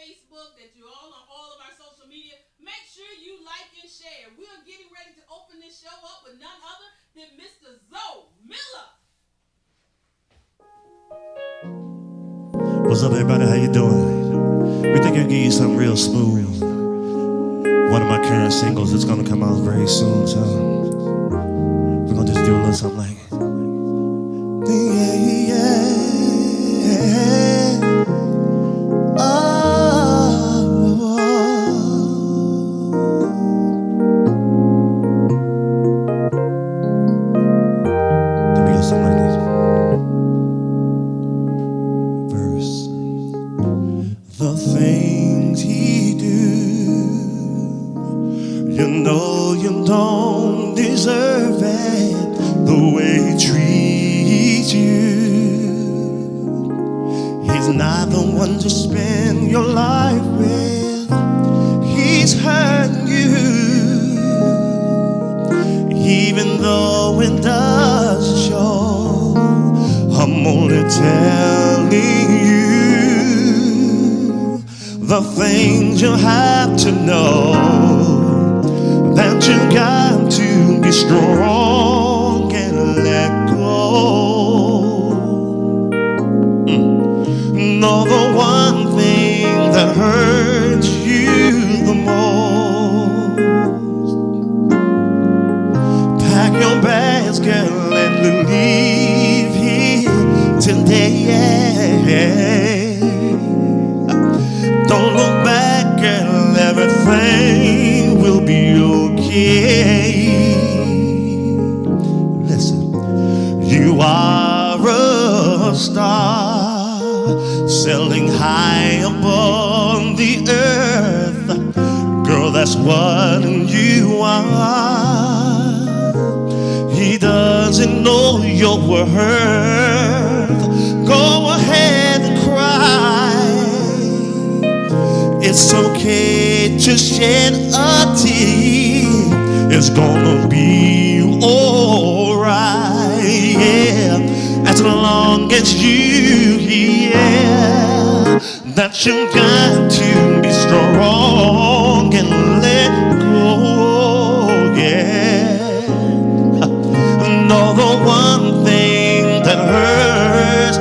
Facebook, that you're all of our social media. Make sure you like and share. We are getting ready to open this show up with none other than Mr. Zoe Miller. What's up, everybody? How you doing? We think I'll give you something real smooth. One of my current singles is gonna come out very soon, so we're gonna just do a little something like, yeah, yeah. Let me get something like this. Verse. The things he do, you know you don't deserve it. The way he treats you, he's not the one to spend your life with. He's hurting you, even though it doesn't show. I'm only telling you the things you have to know, that you got to be strong and let go. Know the one thing that hurts you the most. Pack your bags, girl, and leave here today. Don't look back, girl, everything will be okay. Listen, you are a star, sailing high above the earth. Girl, that's what you are. He doesn't know your worth. Go ahead and cry. It's okay to shed a tear. It's gonna be alright, yeah. As long as you hear that you got to be strong and let go, yeah. Know the one thing that hurts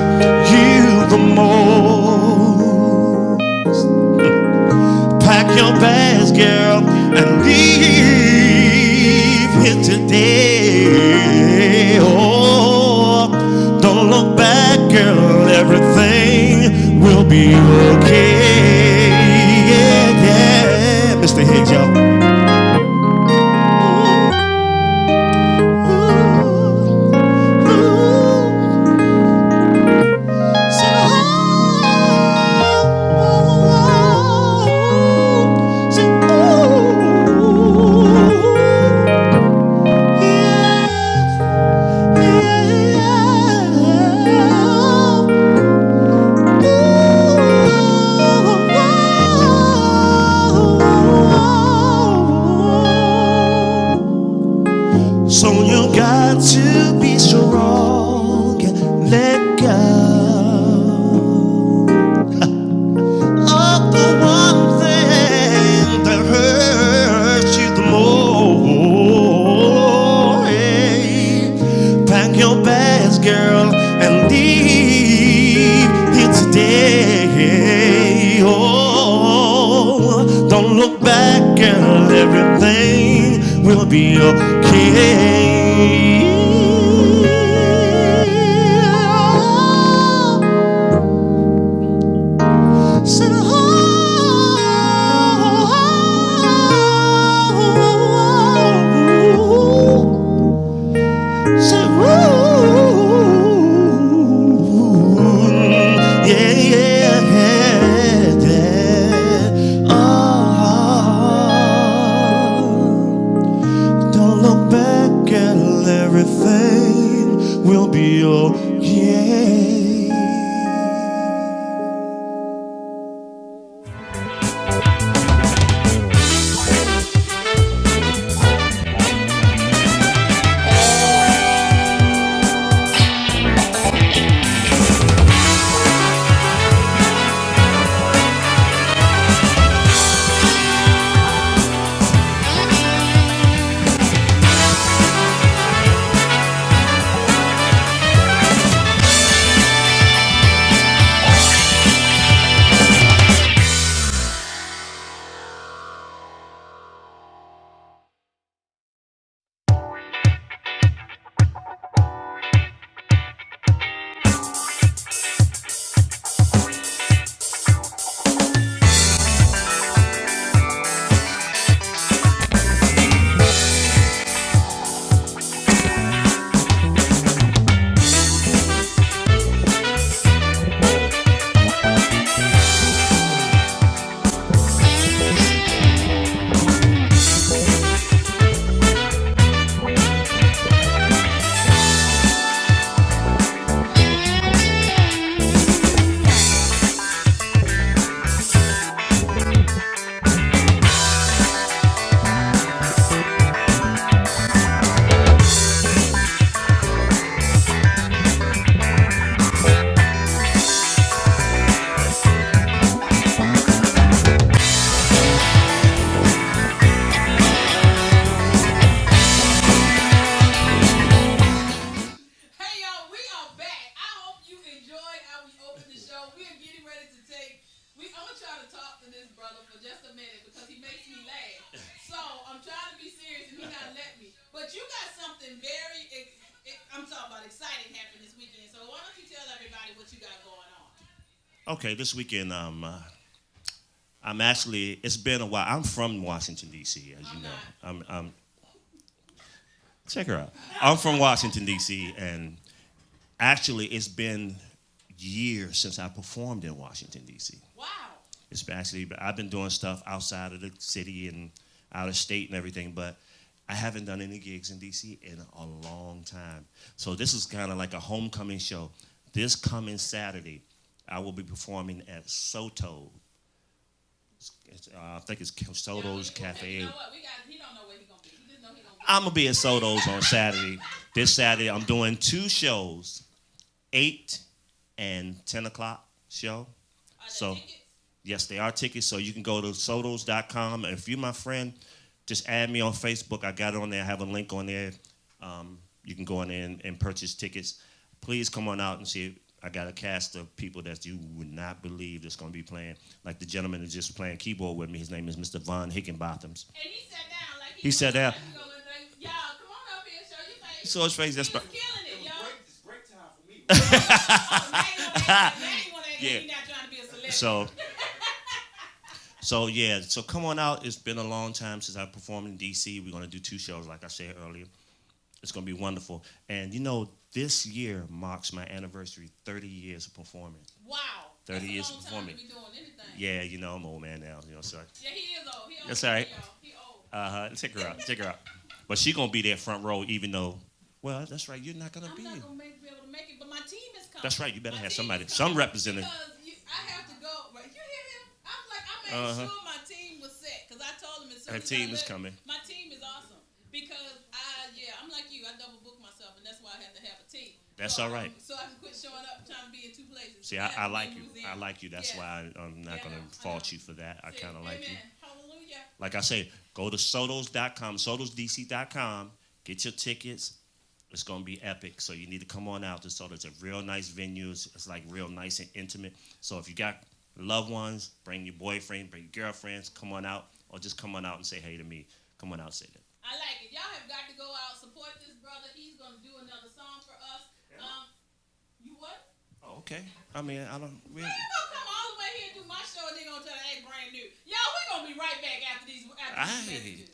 you the most. Pack your bags, girl, and leave here today. Oh, don't look back, girl, everything will be okay. Yeah, yeah. Mr. Higgs, y'all. So you got to be strong and let go of the one thing that hurts you the most. Hey, pack your bags, girl, and leave here today. Oh, don't look back, girl, everything will be okay. Said, yeah, yeah, yeah. Oh, don't look back, girl, everything brother, for just a minute because he makes me laugh. So I'm trying to be serious and he's not letting me. But you got something very, I'm talking about exciting happening this weekend. So why don't you tell everybody what you got going on? Okay, this weekend, I'm actually, it's been a while. I'm from Washington, D.C., as you know. I'm check her out. I'm from Washington, D.C., and actually it's been years since I performed in Washington, D.C. Wow. It's been actually, I've been doing stuff outside of the city and out of state and everything, but I haven't done any gigs in D.C. in a long time. So this is kind of like a homecoming show. This coming Saturday, I will be performing at Soto. I think it's Soto's Cafe. You know what? He don't know where he's going to be. He just know he's going to be. I'm going to be at Soto's on Saturday. This Saturday, I'm doing 2 shows, 8 and 10 o'clock show. Are there tickets? Yes, they are tickets. So you can go to sotos.com. If you're my friend, just add me on Facebook. I got it on there. I have a link on there. You can go in there and purchase tickets. Please come on out and see it. I got a cast of people that you would not believe that's going to be playing. Like the gentleman that's just playing keyboard with me. His name is Mr. Von Hickenbothams. And he sat down like he sat down. Y'all, come on up here, show your face. He saw his face. That's killing it, y'all. It's break time for me. Yeah. He's not trying to be a celebrity. So come on out. It's been a long time since I performed in D.C. We're going to do 2 shows, like I said earlier. It's going to be wonderful. And, you know, this year marks my anniversary, 30 years of performing. Wow. 30 years of That's a long performing. time to be doing anything. Yeah, you know, I'm an old man now. You know, so. Yeah, he is old. He old. That's all right. He old. Check her out. But she going to be there front row, even though, well, that's right, you're not going to be. I'm not going to be able to make it, but my team is coming. That's right, you better My have team somebody, is some coming representative. Because I have to go. Right, you hear him? I made sure my team was set because I told him as soon Her as team I is left, coming. My team is awesome because I'm like you. I double book myself, and that's why I have to have a team. That's all right. So I can quit showing up trying to be in 2 places. See, I like you. I like you. That's why I'm not going to fault you for that. I kind of like you. Hallelujah. Like I say, go to sotos.com, sotosdc.com, get your tickets. It's going to be epic. So you need to come on out to Soto. It's a real nice venue. It's like real nice and intimate. So if you got loved ones, bring your boyfriend, bring your girlfriends, come on out, or just come on out and say hey to me. Come on out and say that. I like it. Y'all have got to go out, support this brother. He's going to do another song for us. You what? Oh, okay. I mean, I don't really. Well, you gonna come all the way here and do my show and then gonna tell the act brand new. Y'all, we're gonna be right back after these messages.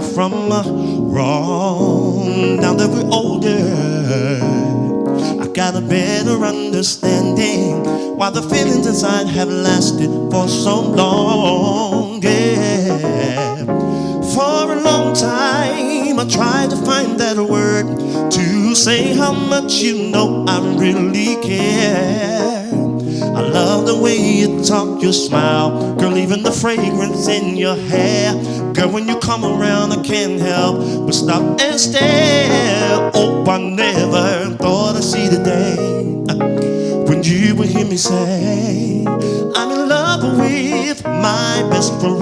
from wrong. Now that we're older, I got a better understanding why the feelings inside have lasted for so long. Yeah. For a long time I tried to find that word to say how much you know I really care. I love the way you talk, your smile, girl, even the fragrance in your hair. Girl, when you come around I can't help but stop and stare. Oh, I never thought I'd see the day when you would hear me say I'm in love with my best friend.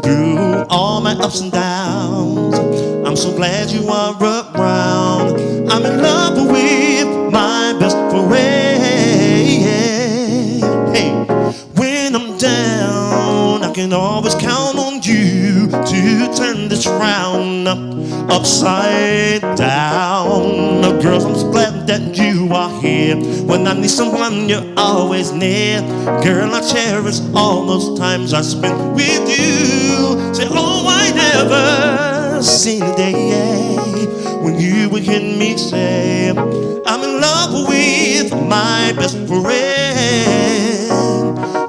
Through all my ups and downs, I'm so glad you are around. I'm in love with my best friend. Hey, when I'm down, I can always count on you to turn this round upside down. Oh, girls, I'm so glad that you are here. When I need someone, you're always near. Girl, I cherish all those times I spent with you. Say, oh, I never seen a day when you would hear me say I'm in love with my best friend.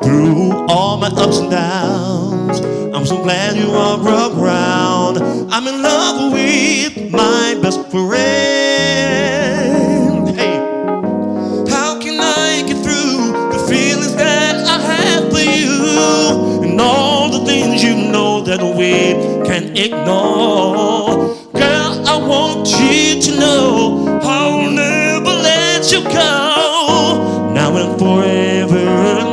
Through all my ups and downs, I'm so glad you are around. I'm in love with my best friend. Hey, how can I get through the feelings that I have for you and all the things you know that we can't ignore? Girl, I want you to know I'll never let you go, now and forevermore.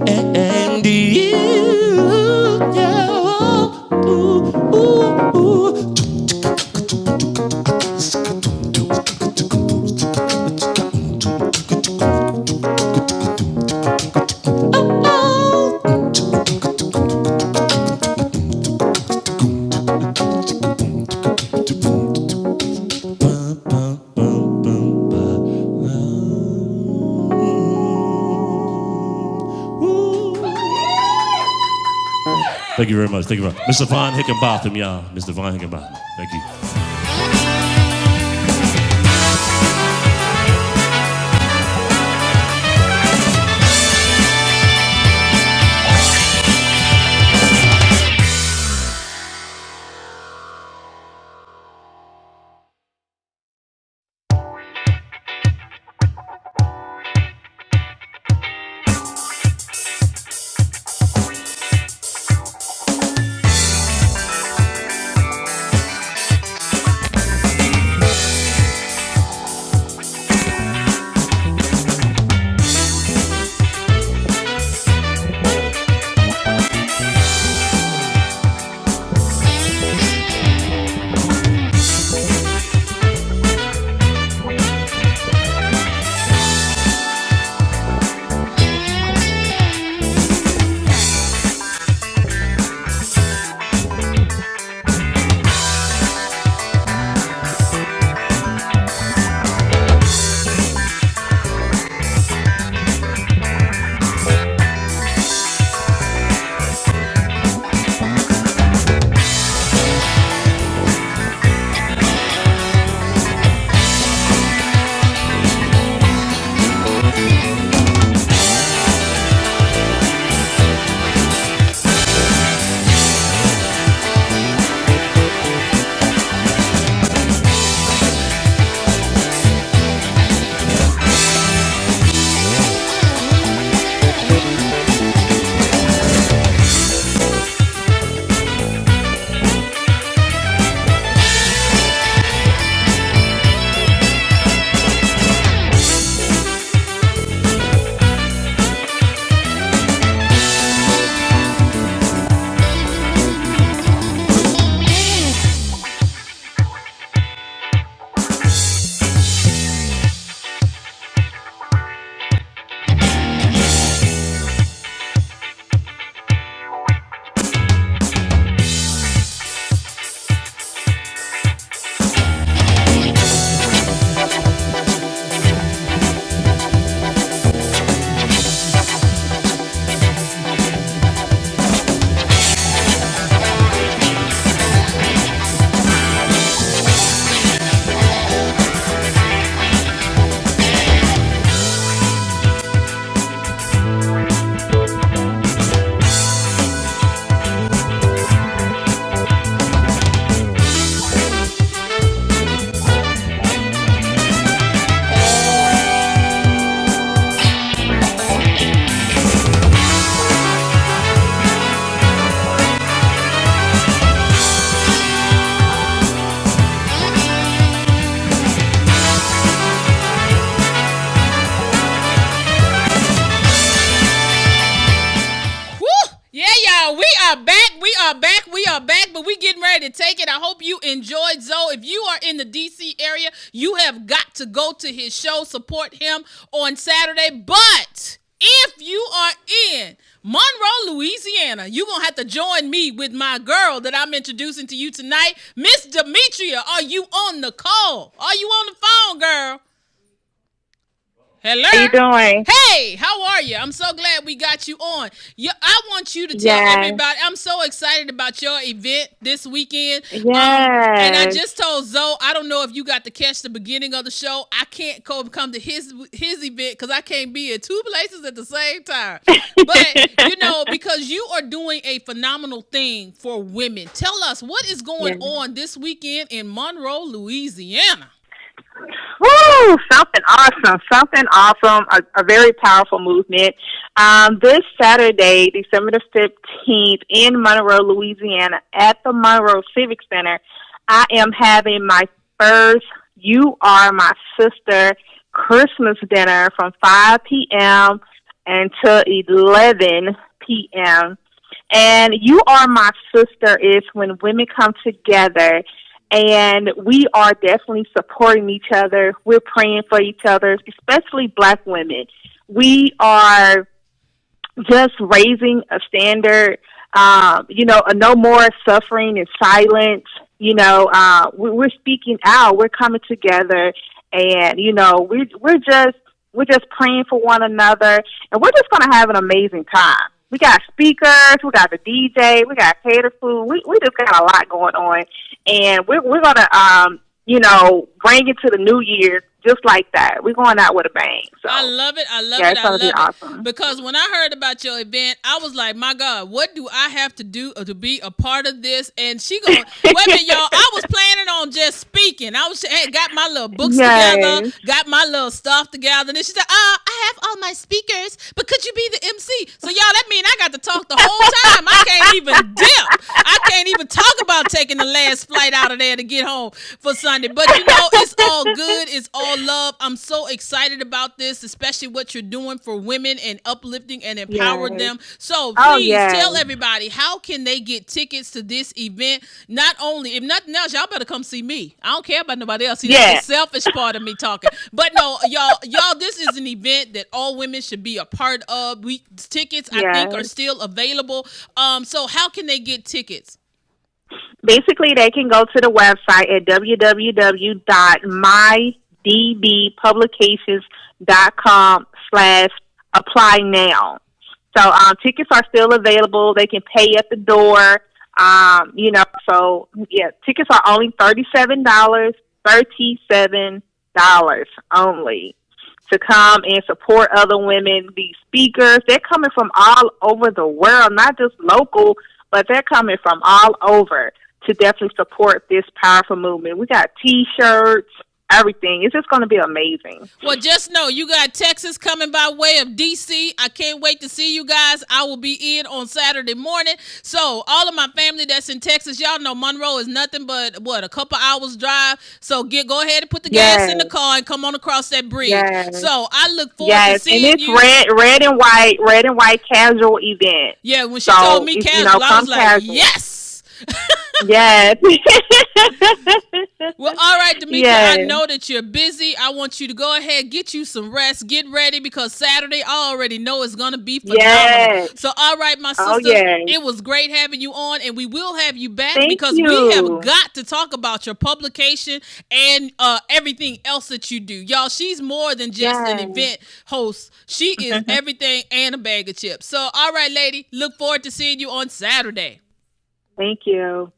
And you, Thank you very much. Thank you very much. Mr. Von Hickenbotham, y'all. Mr. Von Hickenbotham. Thank you. are back. But we getting ready to take it. I hope you enjoyed Zoe. If you are in the DC area, you have got to go to his show, support him on Saturday. But if you are in Monroe, Louisiana, you're going to have to join me with my girl that I'm introducing to you tonight. Miss Demetria, are you on the call? Are you on the phone, girl? Hello. How you doing? Hey, how are you? I'm so glad we got you on. I want you to tell everybody. I'm so excited about your event this weekend. Yes. And I just told Zoe, I don't know if you got to catch the beginning of the show. I can't come to his event because I can't be in two places at the same time. But, because you are doing a phenomenal thing for women. Tell us, what is going on this weekend in Monroe, Louisiana? Woo! Something awesome, a very powerful movement. This Saturday, December the 15th, in Monroe, Louisiana, at the Monroe Civic Center, I am having my first You Are My Sister Christmas dinner from 5 p.m. until 11 p.m. And You Are My Sister is when women come together, and we are definitely supporting each other. We're praying for each other, especially Black women. We are just raising a standard, no more suffering and silence. We're speaking out. We're coming together, and we're just praying for one another, and we're just going to have an amazing time. We got speakers, we got the DJ, we got catered food. We just got a lot going on, and we're gonna bring it to the new year just like that. We're going out with a bang. So I love it. It's gonna be awesome. Because when I heard about your event, I was like, my God, what do I have to do to be a part of this? And she going, wait a minute, y'all. I was planning on just speaking. I got my little books together, got my little stuff together. And then she said, I have all my speakers, but could you be the MC? So y'all, that means I got to talk the whole time. I can't even dip. I can't even talk about taking the last flight out of there to get home for Sunday. But it's all good. It's all love. I'm so excited about this, especially what you're doing for women and uplifting and empowering them. So please tell everybody, how can they get tickets to this event? Not only, if nothing else, y'all better come see me. I don't care about nobody else. See, that's the selfish part of me talking. But no, y'all, this is an event that all women should be a part of. Tickets, I think, are still available. So how can they get tickets? Basically, they can go to the website at www.mydbpublications.com/apply now. So tickets are still available. They can pay at the door. Tickets are only $37 only to come and support other women. These speakers, they're coming from all over the world, not just local, but they're coming from all over to definitely support this powerful movement. We got T-shirts, everything. It's just going to be amazing. Well, just know you got Texas coming by way of DC. I can't wait to see you guys. I will be in on Saturday morning. So all of my family that's in Texas, y'all know Monroe is nothing but a couple hours drive. So go ahead and put the gas in the car and come on across that bridge. So I look forward to seeing you. And it's red and white casual event. Yeah, when she told me casual, I was like, casual. Yes. Yes. Well, all right, Demetria, I know that you're busy. I want you to go ahead, get you some rest, get ready, because Saturday, I already know it's going to be phenomenal. So, all right, my sister, it was great having you on, and we will have you back because we have got to talk about your publication and everything else that you do. Y'all, she's more than just an event host. She is everything and a bag of chips. So, all right, lady, look forward to seeing you on Saturday. Thank you.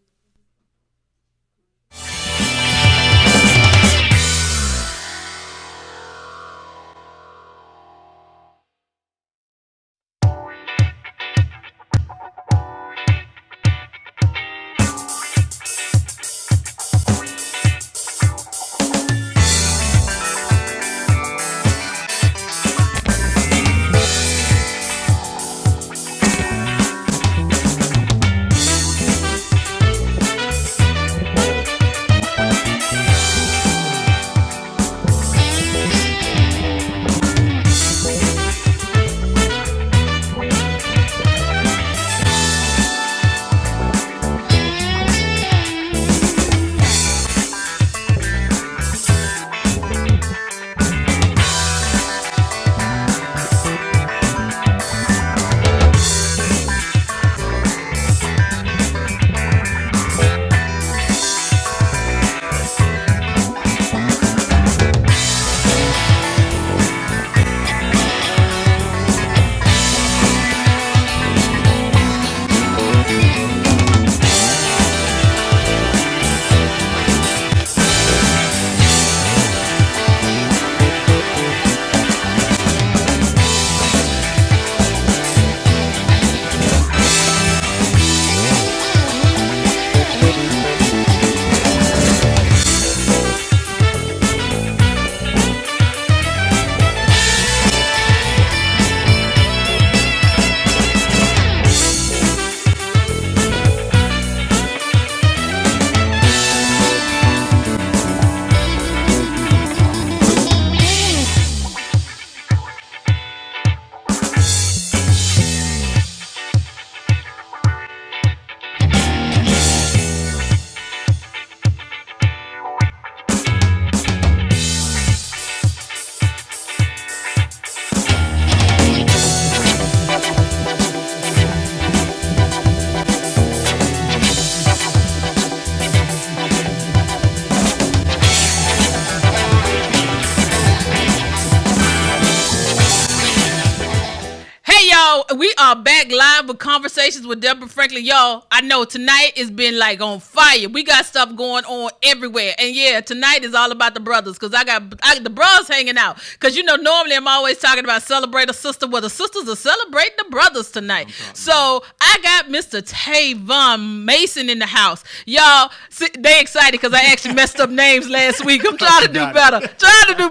with Conversations with Deborah Franklin. Y'all, I know tonight has been like on fire. We got stuff going on everywhere. And yeah, tonight is all about the brothers because I got the bros hanging out. Because, you know, normally I'm always talking about celebrate a sister. Well, the sisters are celebrating the brothers tonight. So I got Mr. Tavon Mason in the house. Y'all, they excited because I actually messed up names last week. I'm trying to do better. Trying to do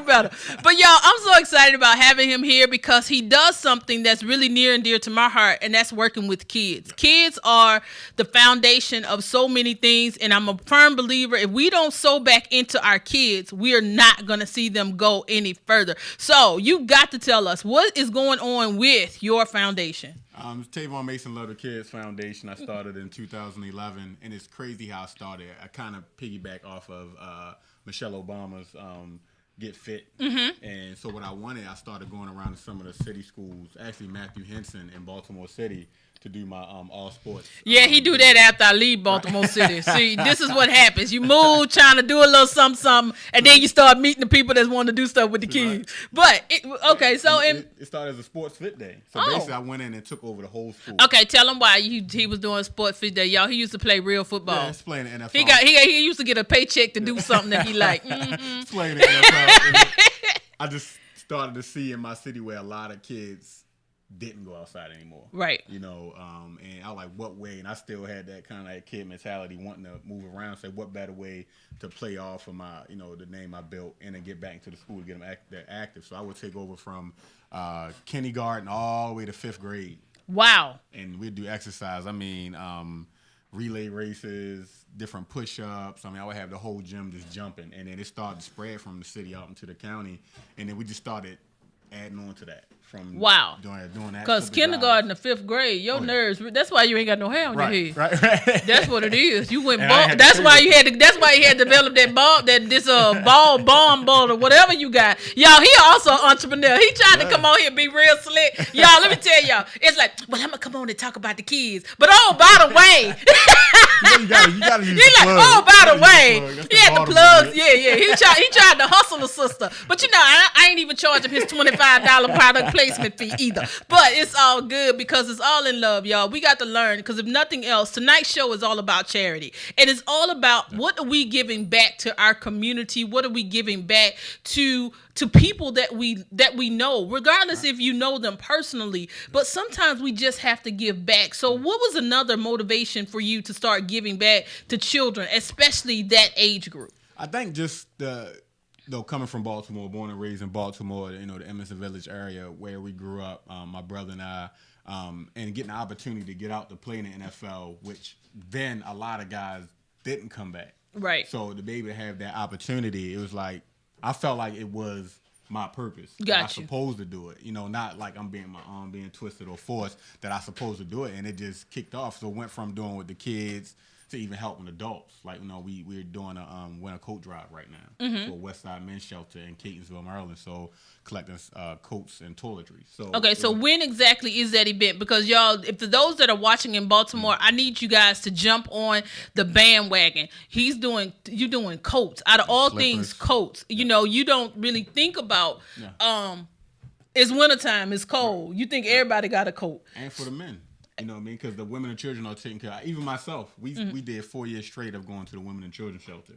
better. But y'all, I'm so excited about having him here because he does something that's really near and dear to my heart, and that's working with kids. Kids are the foundation of so many things, and I'm a firm believer if we don't sow back into our kids, we are not going to see them go any further. So you got to tell us what is going on with your foundation. Tavon Mason Love the Kids Foundation. I started in 2011, and it's crazy how I started. I kind of piggyback off of Michelle Obama's Get Fit. And so what I wanted, I started going around to some of the city schools, actually Matthew Henson in Baltimore City, to do my all sports. Yeah, he do that after I leave Baltimore City. See, this is what happens. You move trying to do a little something, and then you start meeting the people that want to do stuff with the kids. But, it started as a sports fit day. So basically I went in and took over the whole school. Okay, tell him why he was doing sports fit day. Y'all, he used to play real football. Yeah, he's playing the NFL. He used to get a paycheck to do something that he liked. He's playing the NFL. I just started to see in my city where a lot of kids didn't go outside anymore. Right. You know, and I was like, what way? And I still had that kind of like kid mentality, wanting to move around, say, what better way to play off of my, you know, the name I built and then get back into the school to get them active. So I would take over from kindergarten all the way to 5th grade. Wow. And we'd do exercise. I mean, relay races, different push-ups. I mean, I would have the whole gym just jumping. And then it started to spread from the city out into the county. And then we just started adding on to that. Doing that. Because kindergarten to 5th grade, your nerves, that's why you ain't got no hair on your head. Right. That's what it is. You went bald. That's why you had to develop that bomb ball or whatever you got. Y'all, he also an entrepreneur. He tried to come on here and be real slick. Y'all, let me tell y'all. It's like, well, I'm going to come on and talk about the kids. But by the way. you gotta use He's the plug. by the way. He had the plugs. One. Yeah. He tried to hustle a sister. But you know, I ain't even charge him his $25 product placement fee either. But it's all good because it's all in love, y'all. We got to learn because if nothing else, tonight's show is all about charity. And it's all about what are we giving back to our community? What are we giving back to people that we know, regardless if you know them personally. But sometimes we just have to give back. So what was another motivation for you to start giving back to children, especially that age group? I think just coming from Baltimore, born and raised in Baltimore, you know, the Emerson Village area where we grew up, my brother and I, and getting the opportunity to get out to play in the NFL, which then a lot of guys didn't come back. Right. So to be able to have that opportunity, it was like, I felt like it was my purpose. Got I was supposed to do it. You know, not like I'm being my arm being twisted or forced, that I supposed to do it. And it just kicked off. So it went from doing with the kids to even helping adults. Like, you know, we're doing a winter coat drive right now for Westside Men's Shelter in Catonsville, Maryland. So collecting coats and toiletries. So when exactly is that event? Because y'all, if for those that are watching in Baltimore, I need you guys to jump on the bandwagon. You're doing coats. Out of all things, coats. You know, you don't really think about it's wintertime, it's cold. You think everybody got a coat. And for the men. You know what I mean? Because the women and children are taken care of. Even myself, we did 4 years straight of going to the women and children shelter.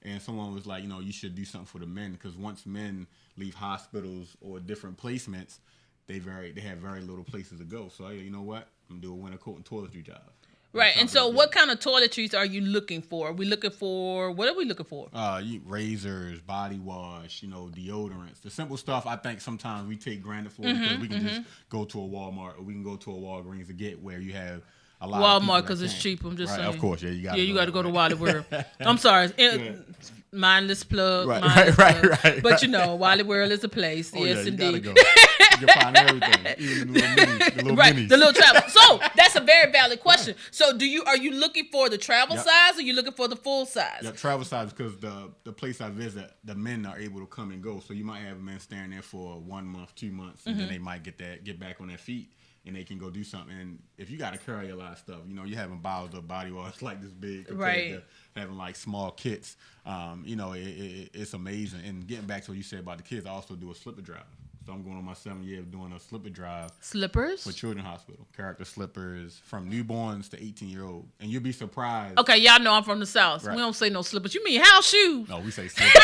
And someone was like, you know, you should do something for the men. Because once men leave hospitals or different placements, they have very little places to go. So, you know what? I'm going to do a winter coat and toiletry job. Right. And so what kind of toiletries are you looking for? What are we looking for? Razors, body wash, you know, deodorants. The simple stuff I think sometimes we take granted for because we can just go to a Walmart or we can go to a Walgreens to get where you have a lot of Walmart because it's cheap. I'm just saying. Of course, you got to go to Wally World. I'm sorry. Mindless plug. Right. But you know, Wally World is a place. Yes, indeed. You can find everything, even the little minis. The little travel. So that's a very valid question. So are you looking for the travel size or are you looking for the full size? Yeah, travel size because the place I visit, the men are able to come and go. So you might have men staying there for 1 month, 2 months, and then they might get back on their feet. And they can go do something. And if you got to carry a lot of stuff, you know, you're having bottles of body wash like this big compared to having like small kits. You know, it's amazing. And getting back to what you said about the kids, I also do a slipper drive. So I'm going on my 7th year of doing a slipper drive. Slippers? For Children's Hospital. Character slippers from newborns to 18-year-old. And you'll be surprised. Okay, y'all know I'm from the South. Right. We don't say no slippers. You mean house shoes? No, we say slippers.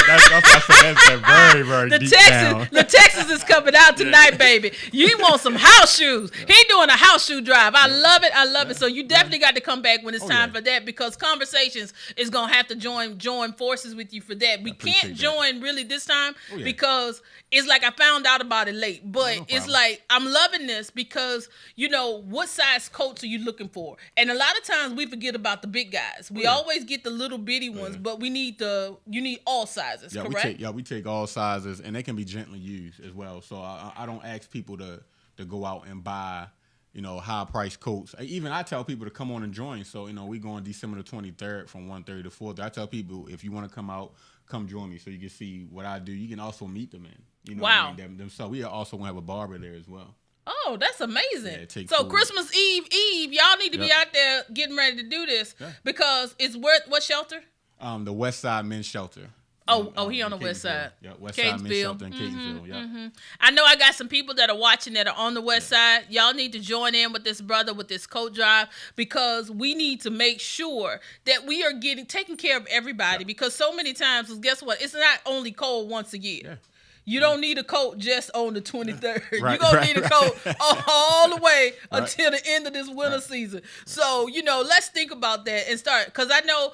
that's what I said. That's very, very deep down. The Texas is coming out tonight, baby. You want some house shoes. He doing a house shoe drive. I love it. I love it. So you definitely got to come back when it's time for that, because Conversations is going to have to join forces with you for that. We can't join really this time because it's like I found out about it late. But it's like I'm loving this because, you know, what size coats are you looking for? And a lot of times we forget about the big guys. We always get the little bitty ones, but you need all sizes, correct? We take all sizes, and they can be gently used as well. So I don't ask people to go out and buy, you know, high price coats. Even I tell people to come on and join. So, you know, we go on December the 23rd from 1:30 to 4:30. I tell people, if you want to come out, come join me so you can see what I do. You can also meet the men. You know, wow. So we also going to have a barber there as well. Oh, that's amazing. Yeah, so Christmas Eve, y'all need to be out there getting ready to do this because it's what shelter? The West Side Men's Shelter. He on the West Side. Yeah, West Side Men's Shelter in Catonsville. Yeah. Mm-hmm. I know I got some people that are watching that are on the West Side. Y'all need to join in with this brother with this coat drive because we need to make sure that we are taking care of everybody because so many times, guess what? It's not only cold once a year. Yeah. You don't need a coat just on the 23rd. You're going to need a coat all the way until the end of this winter season. So, you know, let's think about that and start. Because I know,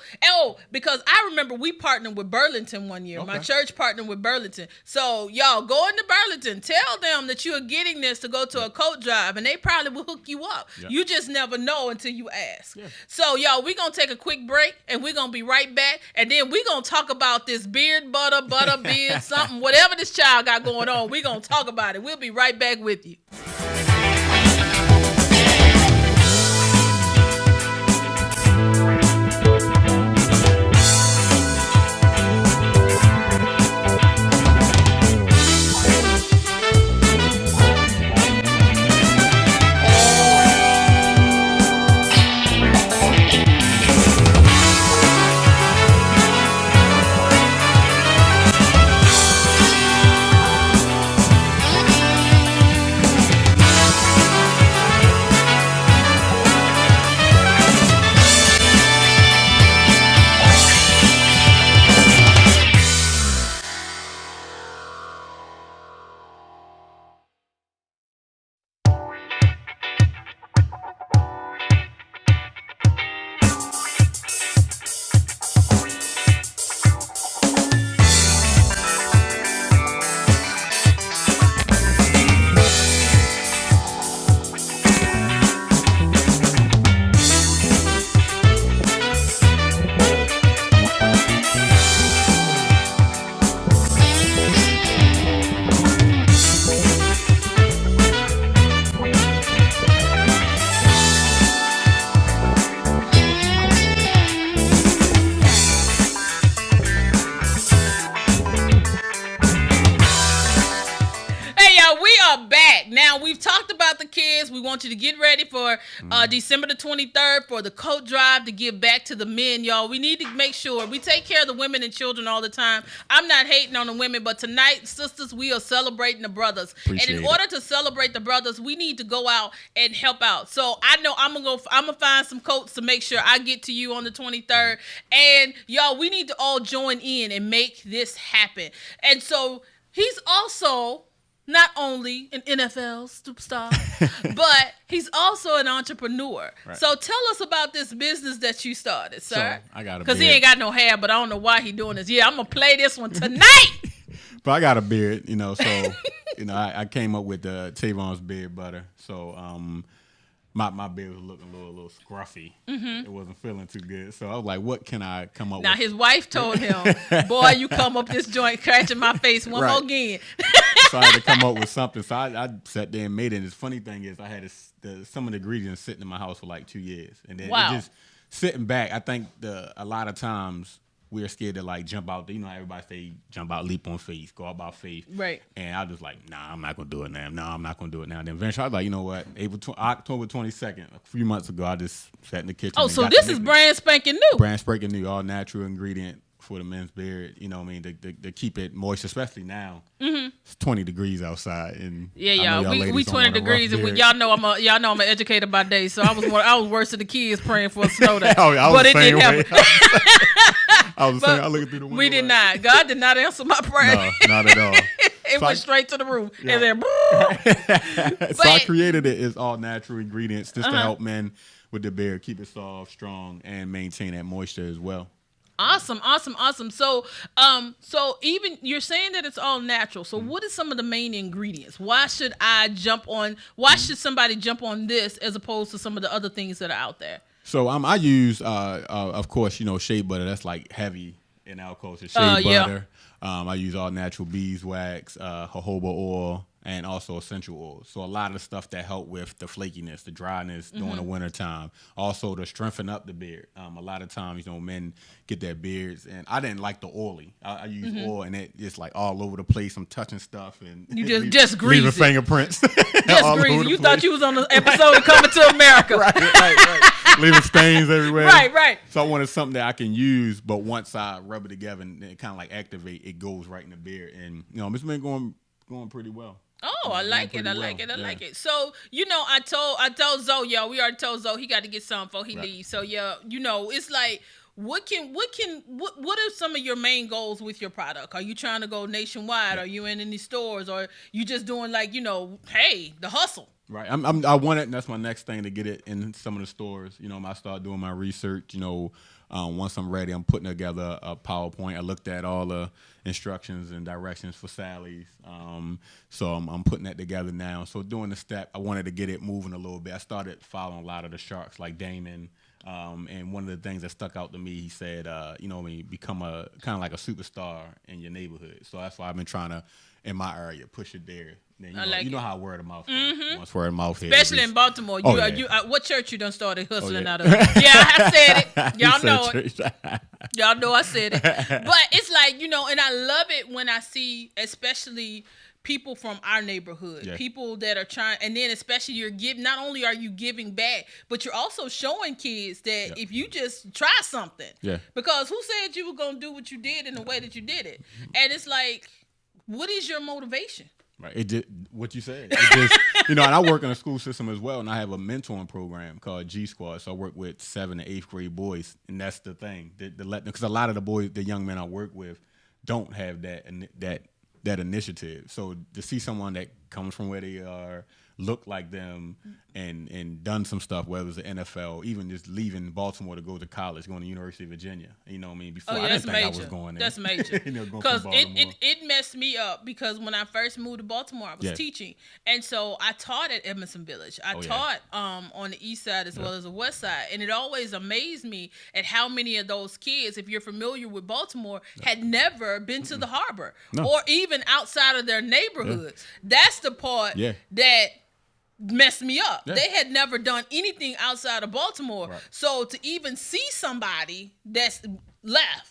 because I remember we partnered with Burlington one year. Okay. My church partnered with Burlington. So, y'all, go into Burlington. Tell them that you are getting this to go to a coat drive, and they probably will hook you up. Yep. You just never know until you ask. Yeah. So, y'all, we're going to take a quick break, and we're going to be right back. And then we're going to talk about this beard butter beard, something, whatever this child got going on. We're going to talk about it. We'll be right back with you. We want you to get ready for December the 23rd for the coat drive to give back to the men, y'all. We need to make sure we take care of the women and children all the time. I'm not hating on the women, but tonight, sisters, we are celebrating the brothers. And in order to celebrate the brothers, we need to go out and help out. So I know I'm gonna find some coats to make sure I get to you on the 23rd. And y'all, we need to all join in and make this happen. And so he's also not only an NFL superstar, but he's also an entrepreneur. Right. So tell us about this business that you started, sir. So I got a beard. Because he ain't got no hair, but I don't know why he doing this. Yeah, I'm going to play this one tonight. But I got a beard, you know, so, you know, I came up with the Tavon's beard butter. So my beard was looking a little scruffy. Mm-hmm. It wasn't feeling too good. So I was like, what can I come up with? Now, his wife told him, boy, you come up this joint scratching my face one more again. So I had to come up with something. So I sat there and made it. And the funny thing is I had some of the ingredients sitting in my house for like 2 years. And then it just sitting back, I think a lot of times we're scared to like jump out. You know, everybody say jump out, leap on faith, go out by faith. Right. And I was just like, nah, I'm not going to do it now. No, I'm not going to do it now. Then eventually I was like, you know what? October 22nd, a few months ago, I just sat in the kitchen. Oh, so this is brand spanking new. Brand spanking new, all natural ingredient. for the men's beard. You know what I mean? To keep it moist, especially now. It's 20 degrees outside, and we 20 degrees, and y'all know I'm an educator by day, so I was worse than the kids praying for a snow day, but it didn't happen. I was saying, I looked through the window. We did not. God did not answer my prayer. No, not at all. It went straight to the roof, and then. So I created it as all natural ingredients just to help men with the beard keep it soft, strong, and maintain that moisture as well. Awesome. So, even you're saying that it's all natural. So, what is some of the main ingredients? Why should should somebody jump on this as opposed to some of the other things that are out there? So, I use, of course, shea butter. That's like heavy in our culture. Shea butter. I use all natural beeswax, jojoba oil, and also essential oils. So a lot of the stuff that help with the flakiness, the dryness during the winter time. Also to strengthen up the beard. A lot of times, men get their beards, and I didn't like the oily. I use oil, and it's like all over the place. I'm touching stuff, and you just grease leaving fingerprints. Just grease. You thought you was on the episode of Coming to America. Right. Leaving stains everywhere. Right. So I wanted something that I can use, but once I rub it together and it kind of like activate, it goes right in the beard, and it's been going pretty well. Oh, I like it. I like it. So, I told Zoe, y'all, we already told Zoe he got to get some before he leaves. So, yeah, it's like, what are some of your main goals with your product? Are you trying to go nationwide? Are you in any stores? Or you just doing like, hey, the hustle? Right. I want it, and that's my next thing, to get it in some of the stores. I start doing my research. Once I'm ready, I'm putting together a PowerPoint. I looked at all the instructions and directions for Sally's. So I'm putting that together now. So doing the step, I wanted to get it moving a little bit. I started following a lot of the sharks like Damon. And one of the things that stuck out to me, he said, become a kind of like a superstar in your neighborhood. So that's why I've been trying to, in my area, push it there. Then, you know how word of mouth is. Once word of mouth here. Especially in Baltimore. What church you done started hustling out of? Yeah, I said it. Y'all know it. Y'all know I said it. But it's like, and I love it when I see, especially people from our neighborhood, people that are trying, and then especially not only are you giving back, but you're also showing kids that if you just try something, because who said you were going to do what you did in the way that you did it? And it's like, what is your motivation? Right. It did what you said. It just, and I work in a school system as well, and I have a mentoring program called G Squad. So I work with 7th and 8th grade boys, and that's the thing. Because a lot of the boys, the young men I work with, don't have that initiative. So to see someone that comes from where they are, look like them, and done some stuff, whether it's the NFL, even just leaving Baltimore to go to college, going to University of Virginia. You know what I mean? Before I didn't think I was going there. That's major. Because it messed me up, because when I first moved to Baltimore, I was teaching. And so I taught at Emerson Village. I taught on the east side as well as the west side. And it always amazed me at how many of those kids, if you're familiar with Baltimore, had never been to the harbor or even outside of their neighborhoods. That's the part that messed me up. They had never done anything outside of Baltimore. So to even see somebody that's left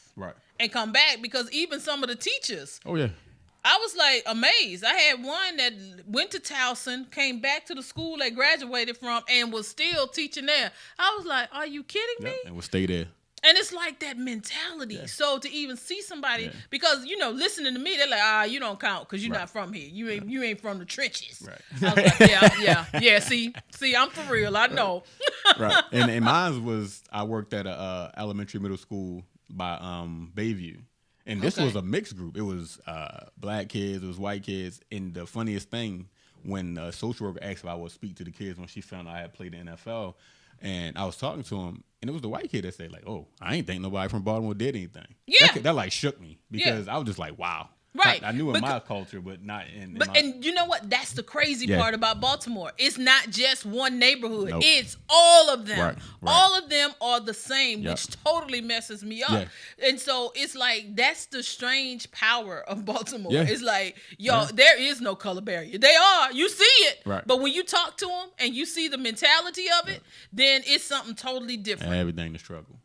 and come back, because even some of the teachers, I was like amazed. I had one that went to Towson, came back to the school they graduated from, and was still teaching there. I was like, are you kidding me? And will stay there. And it's like that mentality. Yeah. So to even see somebody, because listening to me, they're like, you don't count because you're not from here. You ain't from the trenches. Right. I was like, yeah. See, I'm for real. I know. Right. And mine was, I worked at a elementary middle school by Bayview, and this was a mixed group. It was black kids, it was white kids, and the funniest thing, when a social worker asked if I would speak to the kids when she found out I had played the NFL. And I was talking to him, and it was the white kid that said, like, oh, I ain't think nobody from Baltimore did anything. Yeah. That like shook me, because I was just like, wow. Right. I knew in my culture, but not in and you know what? That's the crazy part about Baltimore. It's not just one neighborhood. Nope. It's all of them. Right. All of them are the same, which totally messes me up. Yeah. And so it's like, that's the strange power of Baltimore. Yeah. It's like, there is no color barrier. They are. You see it. Right. But when you talk to them and you see the mentality of it, then it's something totally different. And everything to struggle.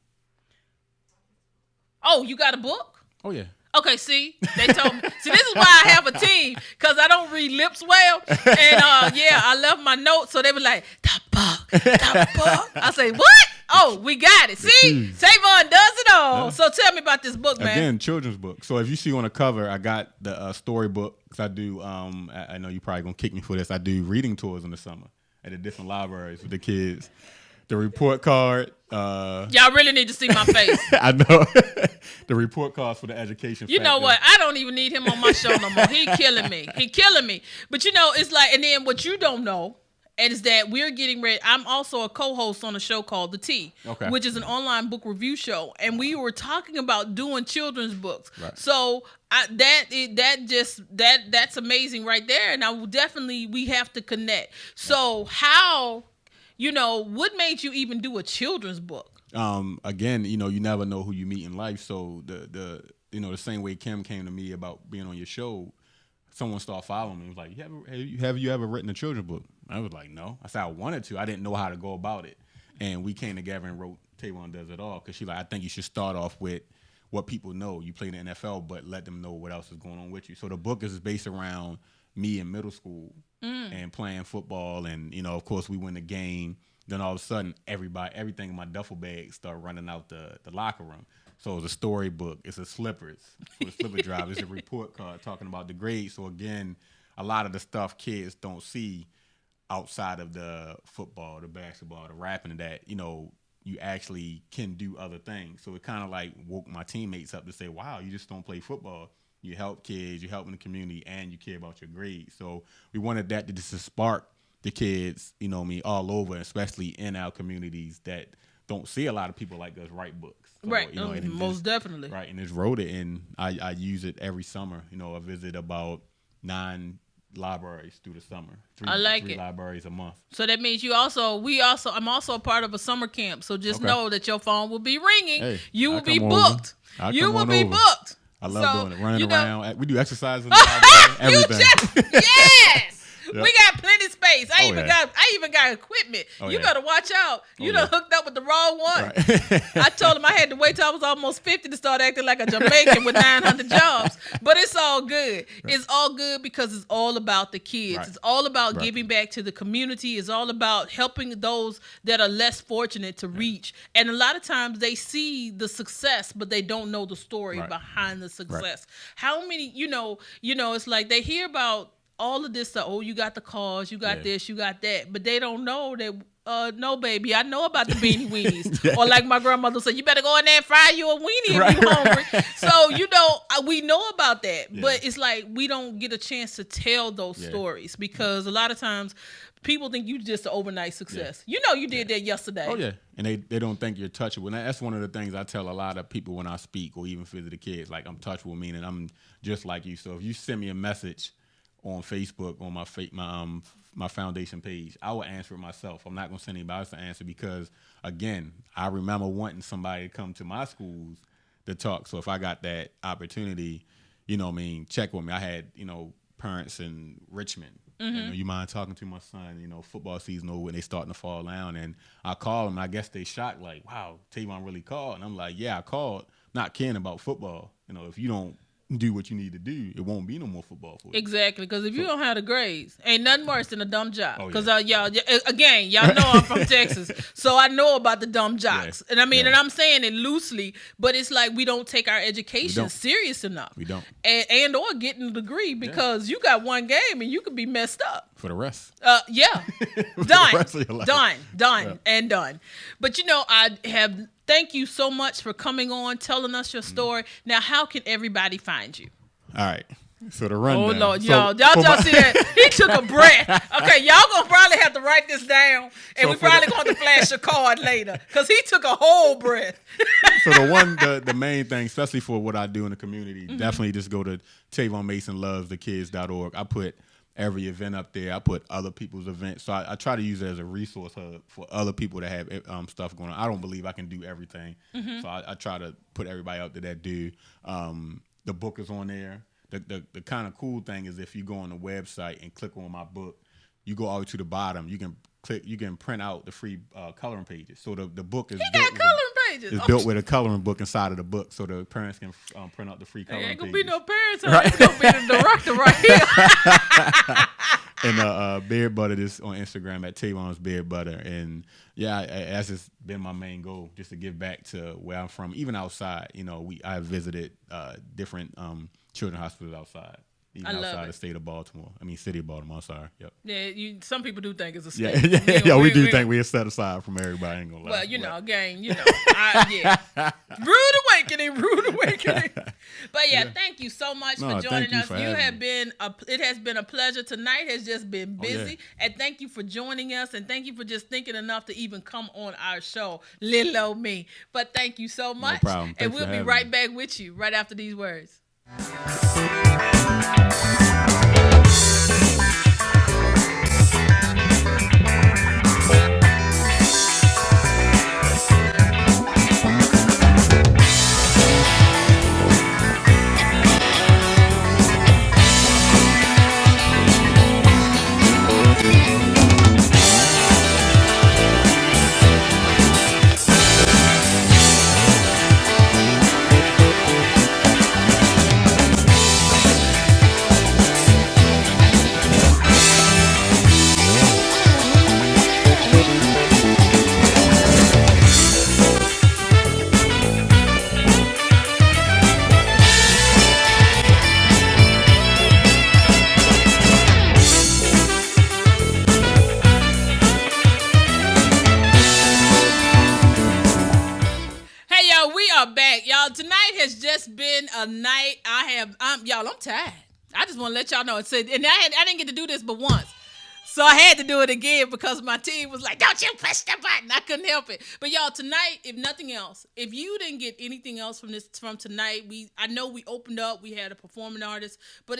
Oh, you got a book? Oh, yeah. Okay, see, they told me. See, this is why I have a team, because I don't read lips well. And, I left my notes, so they were like, the book. I say, what? Oh, we got it. See? Tavon does it all. Yeah. So tell me about this book, man. Again, children's book. So if you see on the cover, I got the storybook. Because I do, I know you're probably going to kick me for this. I do reading tours in the summer at the different libraries with the kids. The report card. Y'all really need to see my face. I know. The report cards for the education. You know what? I don't even need him on my show no more. He killing me. But it's like, and then what you don't know is that we're getting ready. I'm also a co-host on a show called The Tea, which is an online book review show, and we were talking about doing children's books. Right. So that's amazing right there, and we have to connect. So how? What made you even do a children's book? Again, you never know who you meet in life. So the same way Kim came to me about being on your show, someone started following me. It was like, have you ever written a children's book? I was like, no. I said I wanted to. I didn't know how to go about it. And we came together and wrote Tavon Does It All, because she's like, I think you should start off with what people know. You play in the NFL, but let them know what else is going on with you. So the book is based around me in middle school and playing football, and of course we win the game. Then all of a sudden, everything in my duffel bag started running out the locker room. So it's a storybook. It's a slippers for the slipper drive. It's a report card talking about the grades. So again, a lot of the stuff kids don't see outside of the football, the basketball, the rapping, that you actually can do other things. So it kind of like woke my teammates up to say, wow, you just don't play football. You help kids, you help in the community, and you care about your grades. So we wanted that to just spark the kids, all over, especially in our communities that don't see a lot of people like us write books. So, right, most definitely. Right, and just wrote it, and I use it every summer. I visit about 9 libraries through the summer. Three libraries a month. So that means I'm also a part of a summer camp. So just know that your phone will be ringing. Hey, you will be booked. You will be booked. I love doing it. Running around. We do exercises in the library, everything. Yes. Yep. We got plenty of space. I even got equipment. You better watch out. You done hooked up with the wrong one. Right. I told him I had to wait till I was almost 50 to start acting like a Jamaican with 900 jobs. But it's all good. Right. It's all good because it's all about the kids. Right. It's all about giving back to the community. It's all about helping those that are less fortunate to reach. And a lot of times they see the success, but they don't know the story behind the success. Right. How many, it's like they hear about all of this stuff. Oh, you got the cars, you got this, you got that, but they don't know that. No, baby, I know about the beanie weenies. Or like my grandmother said, you better go in there and fry you a weenie if you're hungry. So we know about that, but it's like we don't get a chance to tell those stories because a lot of times people think you just an overnight success. You did that yesterday. Oh yeah, and they don't think you're touchable. And that's one of the things I tell a lot of people when I speak or even visit the kids. Like, I'm touchable, meaning I'm just like you. So if you send me a message on Facebook, on my foundation page, I will answer it myself. I'm not going to send anybody else to answer because, again, I remember wanting somebody to come to my schools to talk. So if I got that opportunity, check with me. I had, parents in Richmond. Mm-hmm. You mind talking to my son? Football season over and they starting to fall down. And I call them. I guess they shocked, like, wow, Tavon really called. And I'm like, yeah, I called, not caring about football. If you don't do what you need to do, it won't be no more football for you. Exactly, because if you don't have the grades, ain't nothing worse than a dumb job. Because y'all know I'm from Texas, so I know about the dumb jocks. And I mean, and I'm saying it loosely, but it's like we don't take our education serious enough. We don't. And or getting a degree because you got one game and you could be messed up. For the rest. Done. The rest of your life. Done. And done. But I have... Thank you so much for coming on, telling us your story. Now, how can everybody find you? All right. So the rundown. Oh, Lord, y'all see that? He took a breath. Okay, y'all going to probably have to write this down, and we probably going to flash a card later, because he took a whole breath. So the main thing, especially for what I do in the community, definitely just go to TavonMasonLovesTheKids.org. I put every event up there. I put other people's events. So I try to use it as a resource hub for other people that have stuff going on. I don't believe I can do everything. Mm-hmm. So I try to put everybody out there that do. The book is on there. The kind of cool thing is if you go on the website and click on my book, you go all the way to the bottom. You can print out the free coloring pages. So the book is... He got coloring pages. It's built with a coloring book inside of the book, so the parents can print out the free coloring Ain't gonna pages. be no parents. It's gonna be the director right here. And Beard Butter is on Instagram at Tavon's Beard Butter. And yeah, that's just been my main goal, just to give back to where I'm from, even outside. You know, I visited different children's hospitals outside. Even outside the state of Baltimore. City of Baltimore. Sorry. Yep. Yeah, some people do think it's a state. Yeah, we do think we're set aside from everybody. Ain't gonna lie. Well, again, rude awakening. But thank you so much for joining us. It has been a pleasure. Tonight has just been busy, and thank you for joining us, and thank you for just thinking enough to even come on our show, little old me. But thank you so much, no problem. And we'll be right back with you right after these words. Tonight has just been a night. I'm tired. I just want to let y'all know. And I didn't get to do this but once. So I had to do it again because my team was like, don't you push the button. I couldn't help it. But y'all, tonight, if nothing else, if you didn't get anything else from tonight, I know we opened up, we had a performing artist, but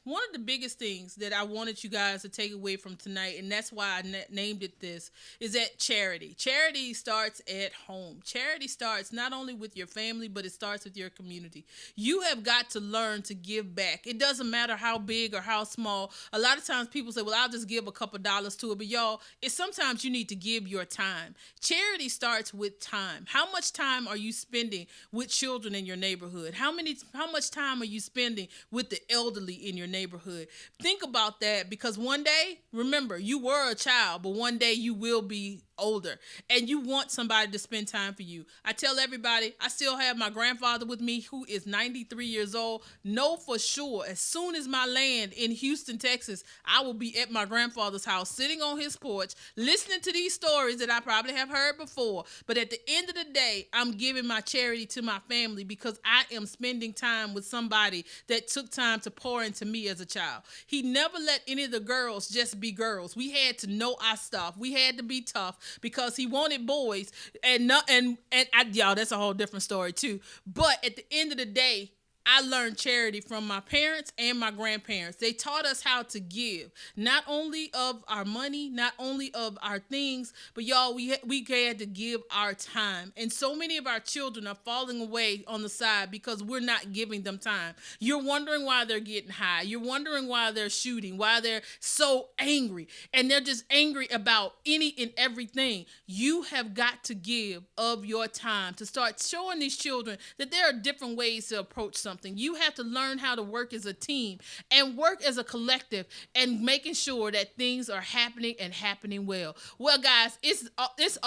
one of the biggest things that I wanted you guys to take away from tonight, and that's why I named it this, is that charity. Charity starts at home. Charity starts not only with your family, but it starts with your community. You have got to learn to give back. It doesn't matter how big or how small. A lot of times people say, well, I'll just give a couple dollars to it, but y'all, it's sometimes you need to give your time. Charity starts with time. How much time are you spending with children in your neighborhood? How much time are you spending with the elderly in your neighborhood? Think about that, because one day, remember, you were a child, but one day you will be older, and you want somebody to spend time for you. I tell everybody, I still have my grandfather with me, who is 93 years old. Know for sure, as soon as my land in Houston, Texas, I will be at my grandfather's house, sitting on his porch, listening to these stories that I probably have heard before. But at the end of the day, I'm giving my charity to my family, because I am spending time with somebody that took time to pour into me as a child. He never let any of the girls just be girls. We had to know our stuff. We had to be tough, because he wanted boys, y'all, that's a whole different story too. But at the end of the day, I learned charity from my parents and my grandparents. They taught us how to give, not only of our money, not only of our things, but y'all, we had to give our time. And so many of our children are falling away on the side because we're not giving them time. You're wondering why they're getting high. You're wondering why they're shooting, why they're so angry. And they're just angry about any and everything. You have got to give of your time to start showing these children that there are different ways to approach something. You have to learn how to work as a team and work as a collective, and making sure that things are happening and happening well. Well, guys, this is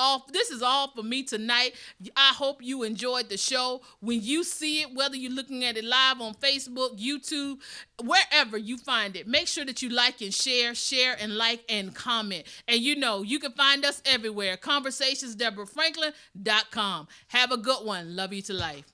all for me tonight. I hope you enjoyed the show. When you see it, whether you're looking at it live on Facebook, YouTube, wherever you find it, make sure that you like and share and like and comment. And you can find us everywhere. ConversationsDeborahFranklin.com. Have a good one. Love you to life.